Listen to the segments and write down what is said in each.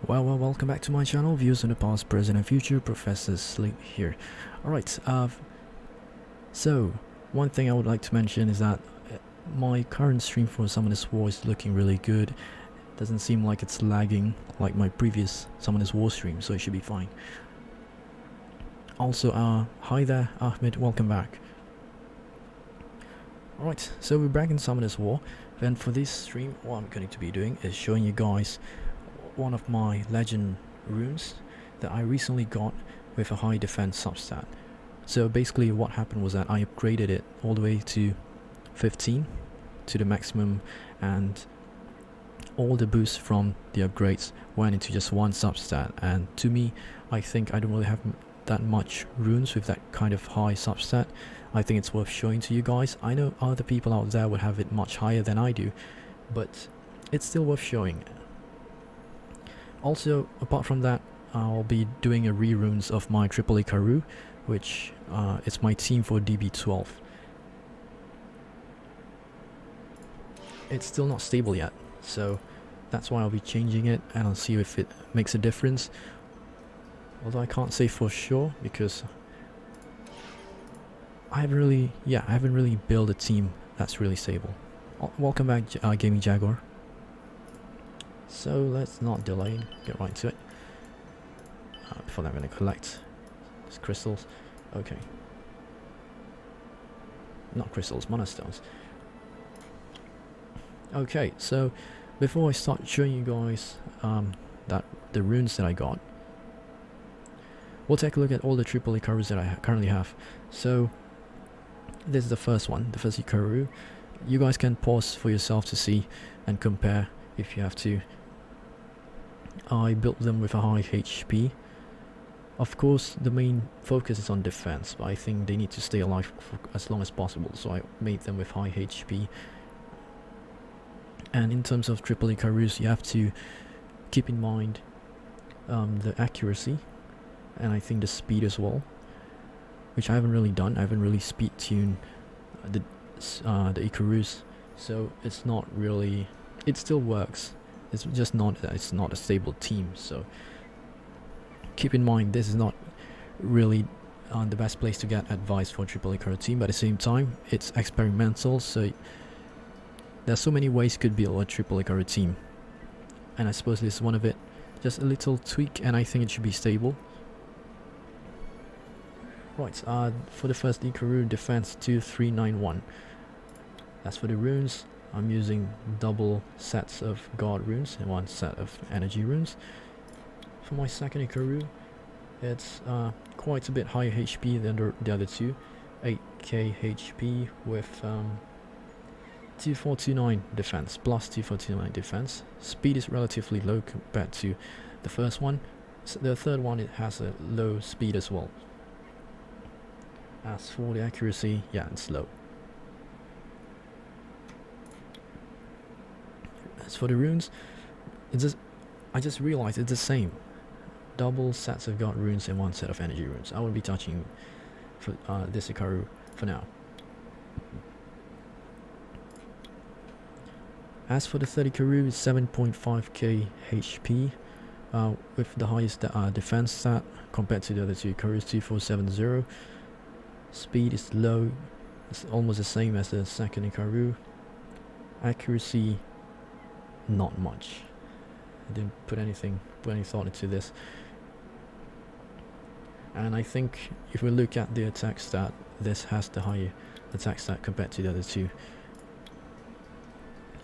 Well, welcome back to my channel, Views on the Past, Present and Future, Professor Sleep here. Alright, so, one thing I would like to mention is that my current stream for Summoners War is looking really good. Doesn't seem like it's lagging like my previous Summoners War stream, so it should be fine. Also, hi there, Ahmed, welcome back. Alright, so we're back in Summoners War, and for this stream, what I'm going to be doing is showing you guys one of my legend runes that I recently got with a high defense substat. So basically what happened was that I upgraded it all the way to 15 to the maximum, and all the boosts from the upgrades went into just one substat. And to me, I think I don't really have that much runes with that kind of high substat. I think it's worth showing to you guys. I know other people out there would have it much higher than I do, but it's still worth showing. Also, apart from that, I'll be doing a re-runes of my Triple Ikaru, which is my team for DB12. It's still not stable yet, so that's why I'll be changing it, and I'll see if it makes a difference. Although I can't say for sure because I haven't really built a team that's really stable. Welcome back, Gaming Jaguar. So let's not delay, get right to it. Before that, I'm going to collect these crystals. Okay. Not crystals, mana stones. Okay, so before I start showing you guys the runes that I got, we'll take a look at all the triple Ikarus that I currently have. So this is the first one, the first Ikaru. You guys can pause for yourself to see and compare if you have to. I built them with a high HP. Of course, the main focus is on defense, but I think they need to stay alive for as long as possible, so I made them with high HP. And in terms of triple Ikarus, you have to keep in mind the accuracy, and I think the speed as well, which I haven't really done. I haven't really speed tuned the Ikarus, so it's not really. It still works. It's just not. It's not a stable team. So keep in mind this is not really the best place to get advice for a triple Ikaru team. But at the same time, it's experimental. So there's so many ways you could build a triple Ikaru team, and I suppose this is one of it. Just a little tweak, and I think it should be stable. Right. For the first Ikaru, defense 2391. That's for the runes. I'm using double sets of guard runes and one set of energy runes. For my second Ikaru, it's quite a bit higher HP than the other two. 8k HP with 2429 defense, plus 2429 defense. Speed is relatively low compared to the first one. So the third one, it has a low speed as well. As for the accuracy, yeah, it's low. As for the runes, I just realized it's the same. Double sets of guard runes and one set of energy runes. I won't be touching for this Ikaru for now. As for the third Ikaru, it's 7.5k HP with the highest defense stat compared to the other two Ikarus, 2470. Speed is low, it's almost the same as the second Ikaru. Accuracy, not much. I didn't put any thought into this. And I think if we look at the attack stat, this has the higher attack stat compared to the other two.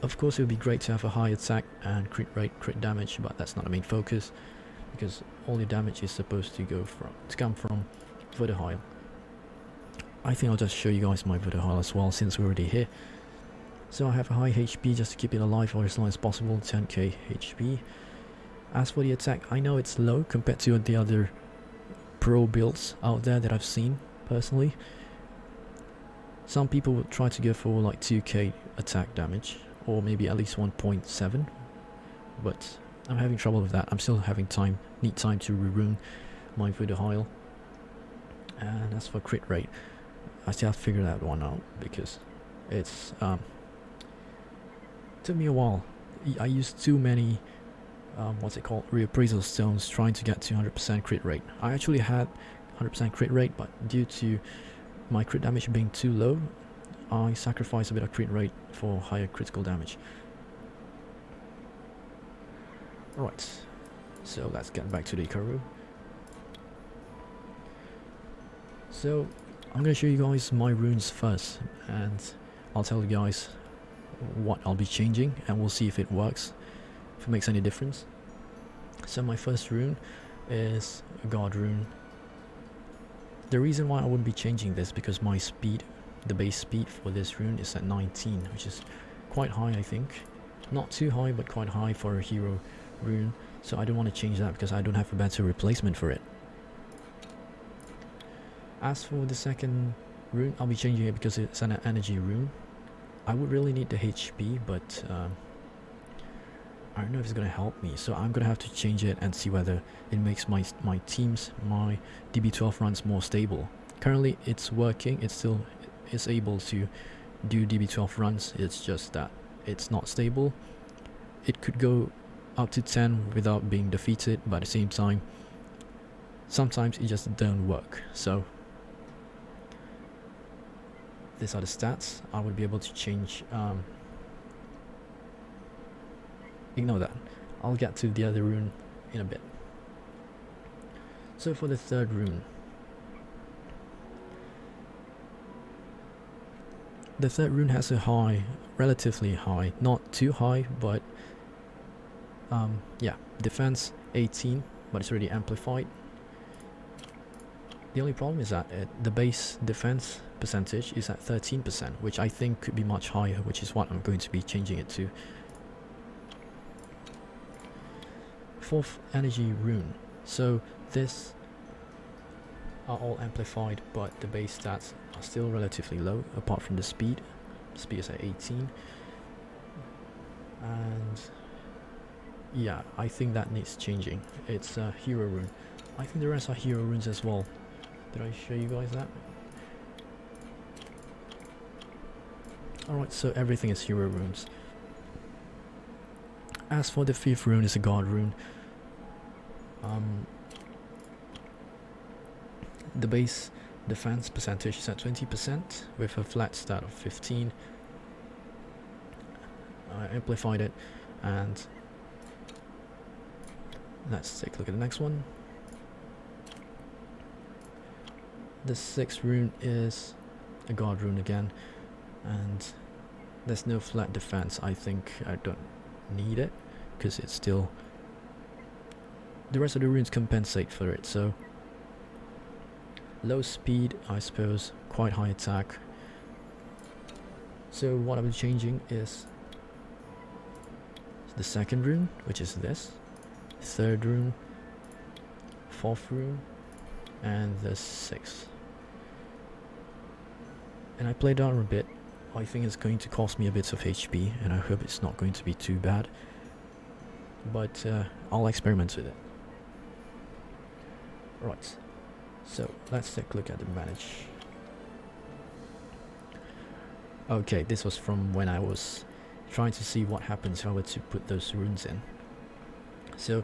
Of course, it would be great to have a high attack and crit rate, crit damage, but that's not the main focus, because all your damage is supposed to come from Voodoo Heil. I think I'll just show you guys my Voodoo Heil as well, since we're already here. So I have a high HP just to keep it alive for as long as possible, 10k HP. As for the attack, I know it's low compared to the other pro builds out there that I've seen personally. Some people would try to go for like 2k attack damage, or maybe at least 1.7, but I'm having trouble with that. I'm still having need time to re-rune my Voodoo Heil. And as for crit rate, I still have to figure that one out, because it's took me a while. I used too many what's it called, reappraisal stones, trying to get to 100% crit rate. I actually had 100% crit rate, but due to my crit damage being too low, I sacrificed a bit of crit rate for higher critical damage. Alright, so let's get back to the Ikaru. So I'm going to show you guys my runes first, and I'll tell you guys what I'll be changing, and we'll see if it works, if it makes any difference. So my first rune is a guard rune. The reason why I wouldn't be changing this because my speed, the base speed for this rune is at 19, which is quite high, I think. Not too high, but quite high for a hero rune, so I don't want to change that because I don't have a better replacement for it. As for the second rune, I'll be changing it because it's an energy rune. I would really need the HP, but I don't know if it's going to help me, so I'm going to have to change it and see whether it makes my teams, my DB12 runs more stable. Currently it's working, it's able to do DB12 runs, it's just that it's not stable. It could go up to 10 without being defeated, but at the same time sometimes it just don't work. So these are the stats. I would be able to change, ignore that, I'll get to the other rune in a bit. So for the third rune, the third rune has a high, relatively high, not too high, but yeah, defense 18, but it's already amplified. The only problem is that the base defense percentage is at 13%, which I think could be much higher, which is what I'm going to be changing it to. Fourth energy rune. So this are all amplified, but the base stats are still relatively low, apart from the speed. The speed is at 18. And yeah, I think that needs changing. It's a hero rune. I think the rest are hero runes as well. Did I show you guys that? Alright, so everything is hero runes. As for the fifth rune, is a guard rune. The base defense percentage is at 20% with a flat stat of 15. I amplified it, and let's take a look at the next one. The sixth rune is a guard rune again, and there's no flat defense. I think I don't need it because it's still, the rest of the runes compensate for it. So low speed, I suppose, quite high attack. So what I'll be changing is the second rune, which is this, third rune, fourth rune, and the sixth. And I played down a bit. I think it's going to cost me a bit of HP, and I hope it's not going to be too bad, but I'll experiment with it. Right, so let's take a look at the manage. Okay, this was from when I was trying to see what happens if I were to put those runes in. So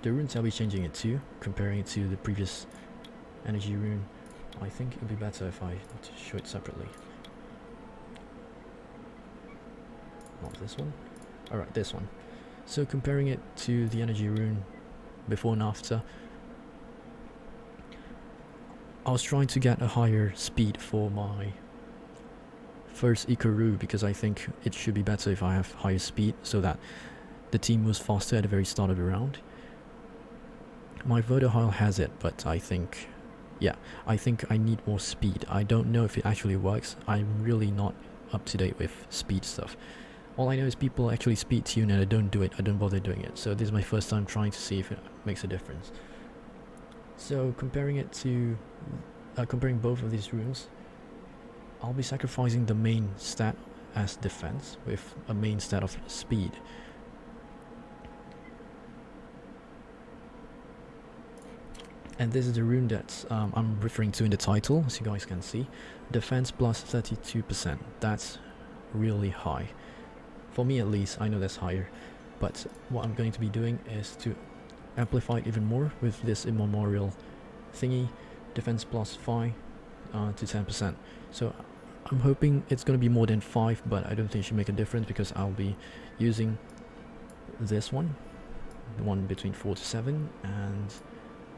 the runes I'll be changing it to, comparing it to the previous energy rune. I think it would be better if I show it separately. Not this one. Alright, this one. So comparing it to the energy rune before and after, I was trying to get a higher speed for my first Ikaru because I think it should be better if I have higher speed so that the team moves faster at the very start of the round. My Vodohile has it, but I think, yeah, I think I need more speed. I don't know if it actually works. I'm really not up to date with speed stuff. All I know is people actually speed tune and I don't do it. I don't bother doing it. So this is my first time trying to see if it makes a difference. So comparing it to, comparing both of these runes, I'll be sacrificing the main stat as defense with a main stat of speed. And this is the rune that I'm referring to in the title, as you guys can see. Defense plus 32%. That's really high. For me at least, I know that's higher. But what I'm going to be doing is to amplify it even more with this immemorial thingy, defense plus 5 to 10%. So I'm hoping it's going to be more than 5, but I don't think it should make a difference because I'll be using this one, the one between 4 to 7, and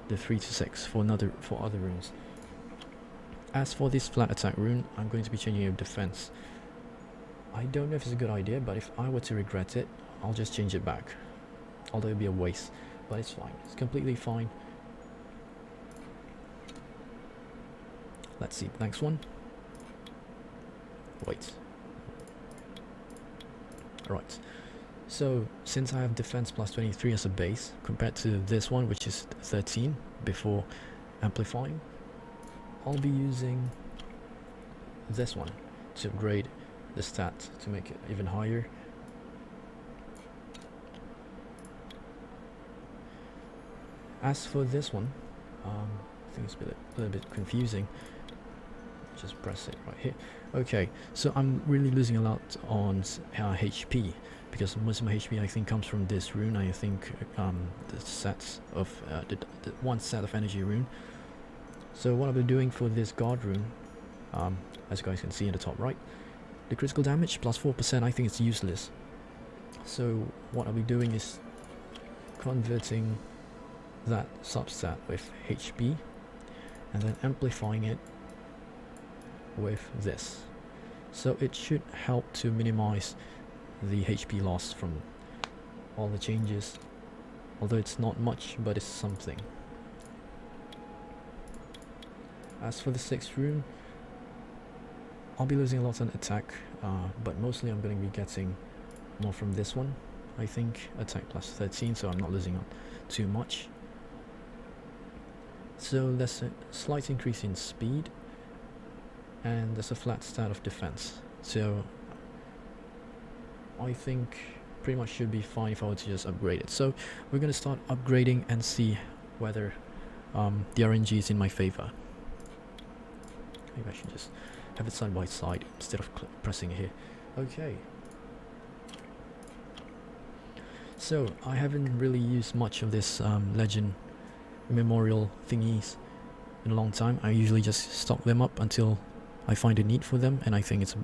the 3 to 6 for other runes. As for this flat attack rune, I'm going to be changing it to defense. I don't know if it's a good idea, but if I were to regret it, I'll just change it back. Although it'd be a waste, but it's fine. It's completely fine. Let's see, next one. Wait. Right. So, since I have defense plus 23 as a base, compared to this one, which is 13 before amplifying, I'll be using this one to upgrade the stat to make it even higher. As for this one, I think it's a little bit confusing. Just press it right here. Okay, so I'm really losing a lot on HP, because most of my HP I think comes from this rune. I think the sets of the one set of energy rune. So what I'll be doing for this guard rune, as you guys can see in the top right, the critical damage plus 4%, I think it's useless. So what I'll be doing is converting that substat with HP and then amplifying it with this. So it should help to minimize the HP loss from all the changes, although it's not much, but it's something. As for the 6th rune, I'll be losing a lot on attack, but mostly I'm going to be getting more from this one. I think attack plus 13, so I'm not losing on too much. So there's a slight increase in speed, and there's a flat stat of defense. So I think pretty much should be fine if I were to just upgrade it. So we're going to start upgrading and see whether the RNG is in my favor. Maybe I should just have it side by side instead of pressing it here. Okay. So I haven't really used much of this legend memorial thingies in a long time. I usually just stock them up until I find a need for them, and I think it's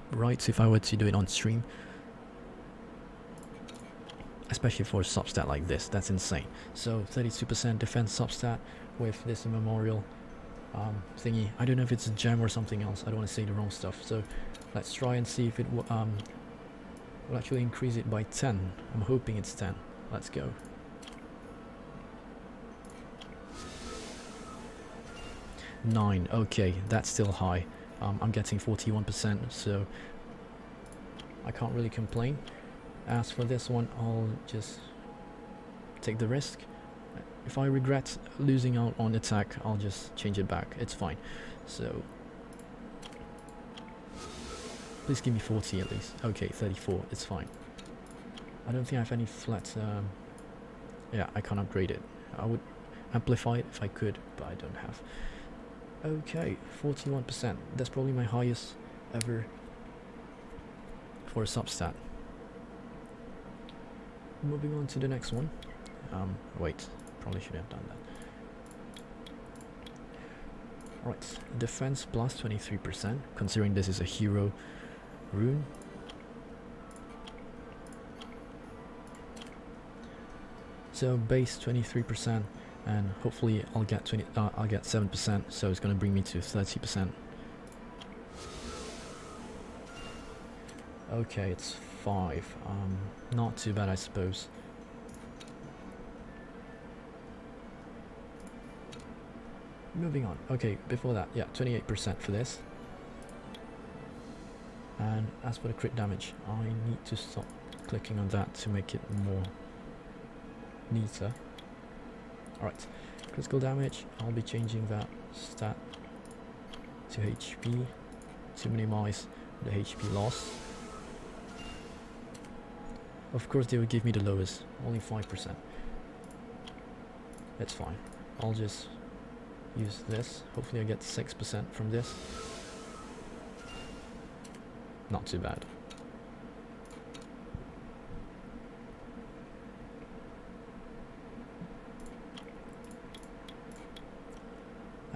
right if I were to do it on stream, especially for a substat like this. That's insane. So 32% defense substat with this memorial thingy. I don't know if it's a gem or something else. I don't want to say the wrong stuff. So let's try and see if it will actually increase it by 10. I'm hoping it's 10. Let's go. Nine. Okay, that's still high. I'm getting 41%, so I can't really complain. As for this one, I'll just take the risk. If I regret losing out on attack, I'll just change it back. It's fine. So please give me 40 at least. Okay, 34. It's fine. I don't think I have any flat. Yeah, I can't upgrade it. I would amplify it if I could, but I don't have. Okay, 41%. That's probably my highest ever for a substat. Moving on to the next one. Wait, probably should have done that. Alright, defense plus 23%, considering this is a hero rune. So base 23%. And hopefully I'll get 7%, so it's going to bring me to 30%. Okay, it's 5. Not too bad, I suppose. Moving on. Okay, before that, yeah, 28% for this. And as for the crit damage, I need to stop clicking on that to make it more neater. Alright, critical damage, I'll be changing that stat to HP to minimize the HP loss. Of course they will give me the lowest, only 5%. That's fine. I'll just use this. Hopefully I get 6% from this. Not too bad.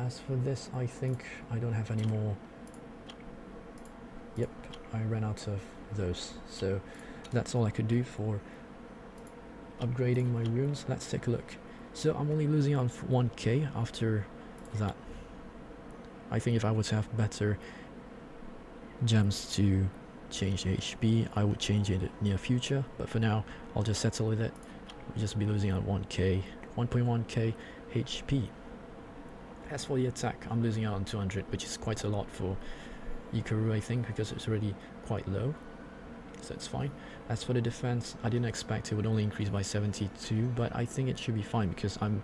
As for this, I think I don't have any more. Yep, I ran out of those, so that's all I could do for upgrading my runes. Let's take a look. So I'm only losing on 1k after that. I think if I was to have better gems to change HP, I would change it in the near future, but for now I'll just settle with it. I'll just be losing on 1.1k HP. As for the attack, I'm losing out on 200, which is quite a lot for Ikaru, I think, because it's already quite low, so it's fine. As for the defense, I didn't expect it would only increase by 72, but I think it should be fine because I'm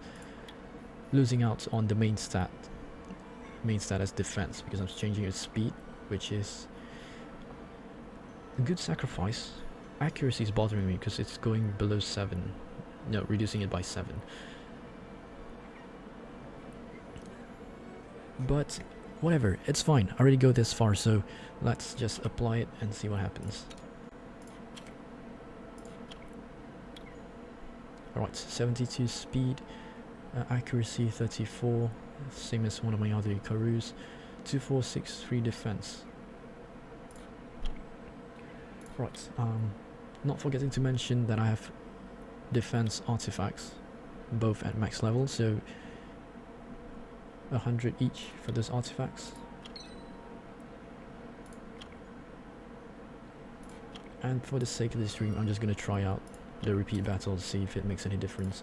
losing out on the main stat as defense, because I'm changing its speed, which is a good sacrifice. Accuracy is bothering me because it's going below 7, no, reducing it by 7. But whatever, it's fine. I already go this far, so let's just apply it and see what happens. Alright, 72 speed, accuracy 34, same as one of my other Ikarus, 2463 defense. Right, not forgetting to mention that I have defense artifacts, both at max level, so 100 each for those artifacts. And for the sake of this stream, I'm just going to try out the repeat battle to see if it makes any difference.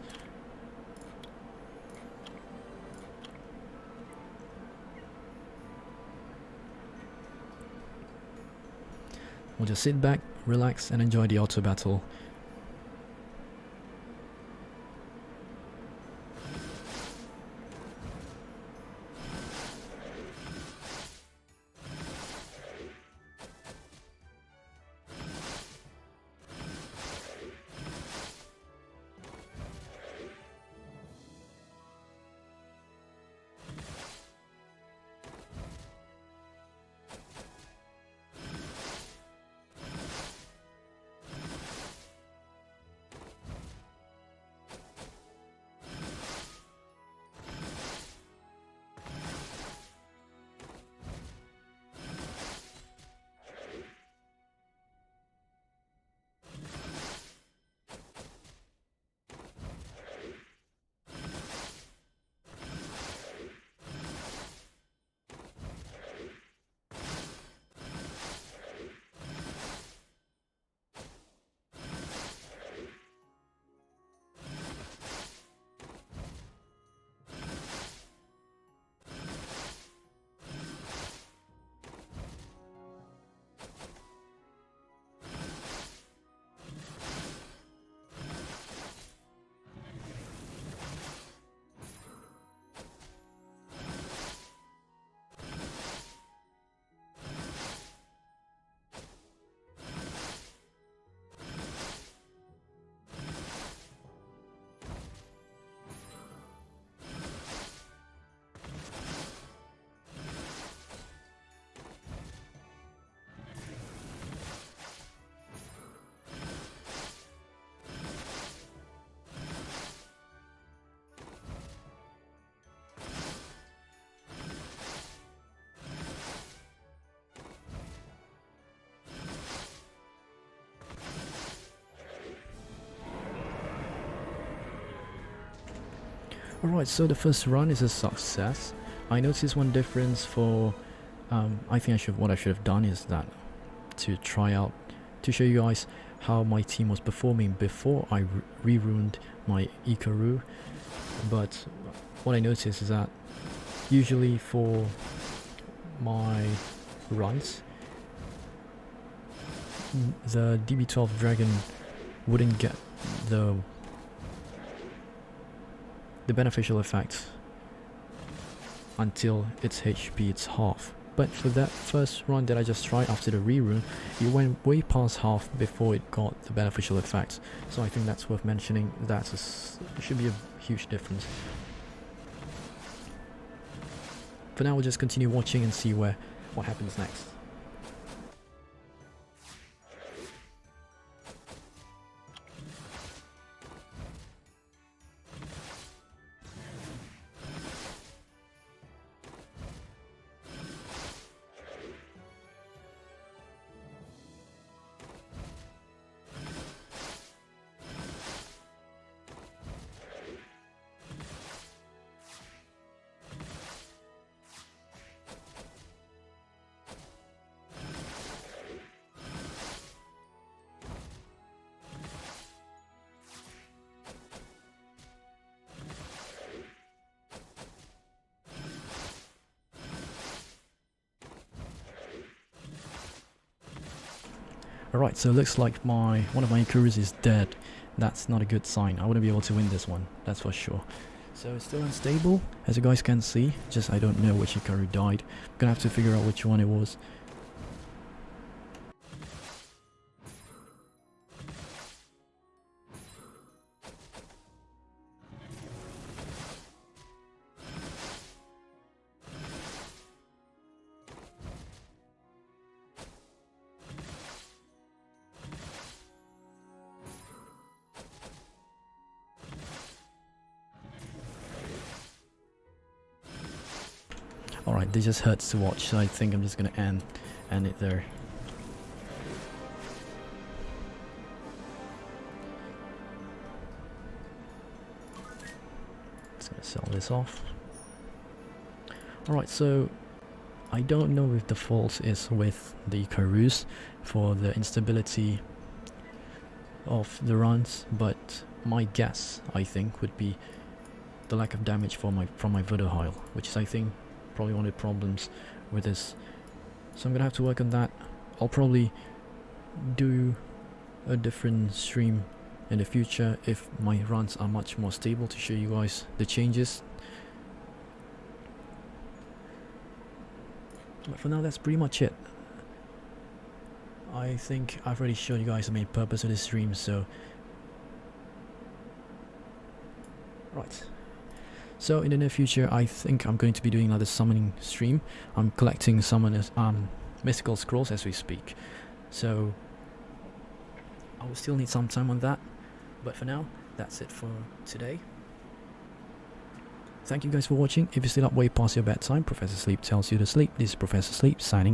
We'll just sit back, relax, and enjoy the auto battle. Alright, so the first run is a success. I noticed one difference for, I think what I should have done is that to try out, to show you guys how my team was performing before I re-ruined my Ikaru. But what I noticed is that usually for my runs, the DB12 dragon wouldn't get the beneficial effect until its HP is half. But for that first run that I just tried after the rerun, it went way past half before it got the beneficial effect. So I think that's worth mentioning. It should be a huge difference. For now, we'll just continue watching and see what happens next. Alright, so it looks like one of my Icarus is dead. That's not a good sign. I wouldn't be able to win this one, that's for sure. So it's still unstable, as you guys can see. Just I don't know which Icarus died. I'm gonna have to figure out which one it was. Alright, this just hurts to watch, so I think I'm just gonna end it there. Just gonna sell this off. Alright, so I don't know if the fault is with the Icarus for the instability of the runs, but my guess, I think, would be the lack of damage from my Voodoo Heil, which is, I think, probably one of the problems with this. So I'm gonna have to work on that. I'll probably do a different stream in the future if my runs are much more stable to show you guys the changes. But for now, that's pretty much it. I think I've already shown you guys the main purpose of this stream, so right. So in the near future, I think I'm going to be doing another summoning stream. I'm collecting summoners, mystical scrolls as we speak. So I will still need some time on that. But for now, that's it for today. Thank you guys for watching. If you're still up way past your bedtime, Professor Sleep tells you to sleep. This is Professor Sleep signing out.